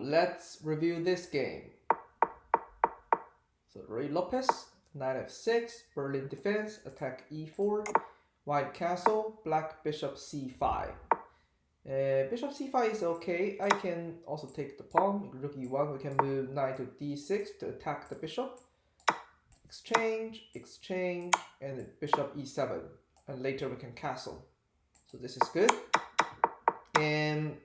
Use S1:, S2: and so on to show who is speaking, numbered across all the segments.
S1: let's review this game. So Ruy Lopez, knight f6, Berlin defense, attack e4, white castle, black bishop c5. Bishop c5 is okay. I can also take the pawn. Rook e1, we can move knight to d6 to attack the bishop. Exchange, exchange, and bishop e7. And later we can castle. So this is good. And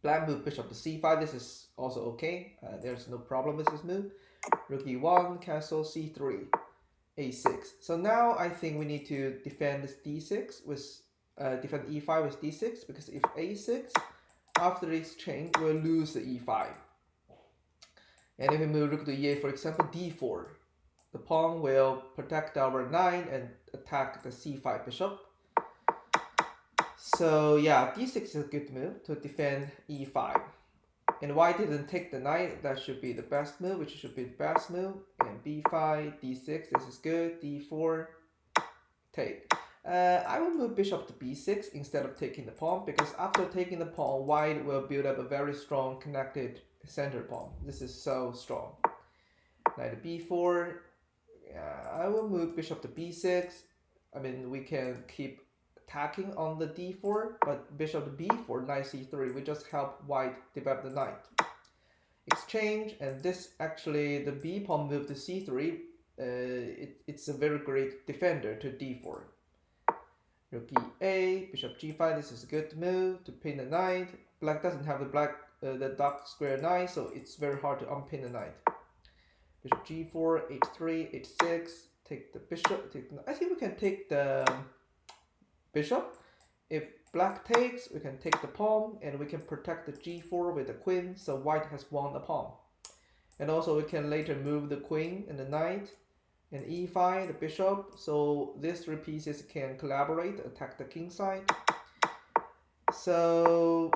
S1: black move bishop to c5. This is also okay. There's no problem with this move. Rook e1, castle c3, a6. So now I think we need to defend this d6 with defend e5 with d6, because if a6 after the exchange we'll lose the e5. And if we move rook to e8, for example, d4, the pawn will protect our knight and attack the c5 bishop. So yeah, d6 is a good move to defend e5. And white didn't take the knight, that should be the best move, which should be the best move. And b5, d6, this is good, d4, take. I will move bishop to b6 instead of taking the pawn, because after taking the pawn, white will build up a very strong connected center pawn. This is so strong. Knight to b4, I will move bishop to b6. I mean, we can keep attacking on the d4, but bishop to b4, knight c3, we just help white develop the knight. Exchange, and this actually, the b pawn move to c3, it's a very great defender to d4. Rook e8, bishop g5, this is a good move to pin the knight. Black doesn't have the dark square knight, so it's very hard to unpin the knight. Bishop g4, h3, h6, take the bishop, I think we can take the bishop. If black takes, we can take the pawn, and we can protect the g4 with the queen, so white has won the pawn. And also we can later move the queen and the knight, and e5, the bishop, so these three pieces can collaborate, attack the king side. So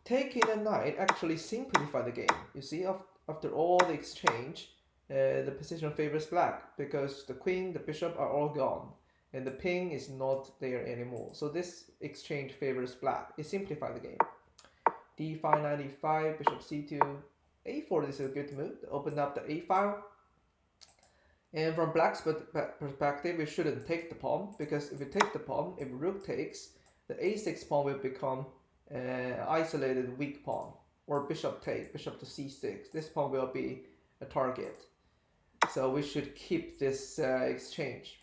S1: taking the knight actually simplifies the game. You see, after all the exchange, the position favors black, because the queen, the bishop are all gone, and the pin is not there anymore. So this exchange favors black. It simplifies the game. d5, knight e5, bishop c2, a4 is a good move to open up the a file. And from black's perspective, we shouldn't take the pawn, because if we take the pawn, if rook takes, the a6 pawn will become isolated weak pawn. Or bishop take, bishop to c6. This pawn will be a target. So we should keep this exchange.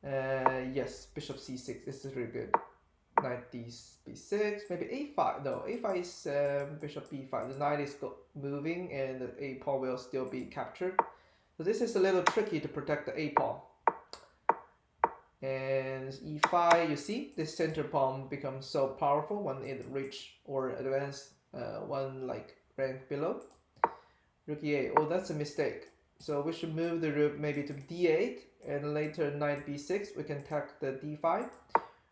S1: Yes, bishop c6, this is really good. Knight b6, maybe a5. No, a5 is bishop b5. The knight is moving, and the a pawn will still be captured. So this is a little tricky to protect the a pawn. And e5, you see, this center pawn becomes so powerful when it reach or advance one like rank below. Rook e8, oh, that's a mistake. So we should move the rook maybe to d8, and later knight b6, we can attack the d5.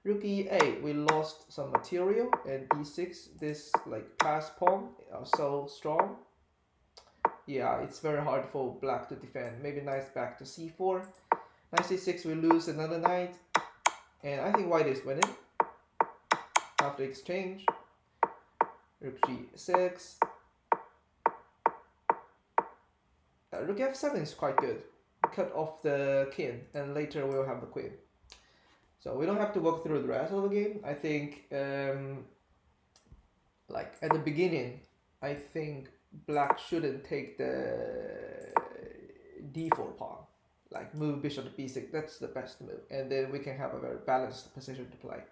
S1: Rook e8, we lost some material, and d6, this like pass pawn are so strong. Yeah, it's very hard for black to defend. Maybe knight back to c4. Knight c6, we lose another knight, and I think white is winning after exchange. Rook g6. Rook f7 is quite good. Cut off the king, and later we'll have the queen. So we don't have to walk through the rest of the game. I think, like at the beginning, I think black shouldn't take the d4 pawn. Like move bishop to b6, that's the best move. And then we can have a very balanced position to play.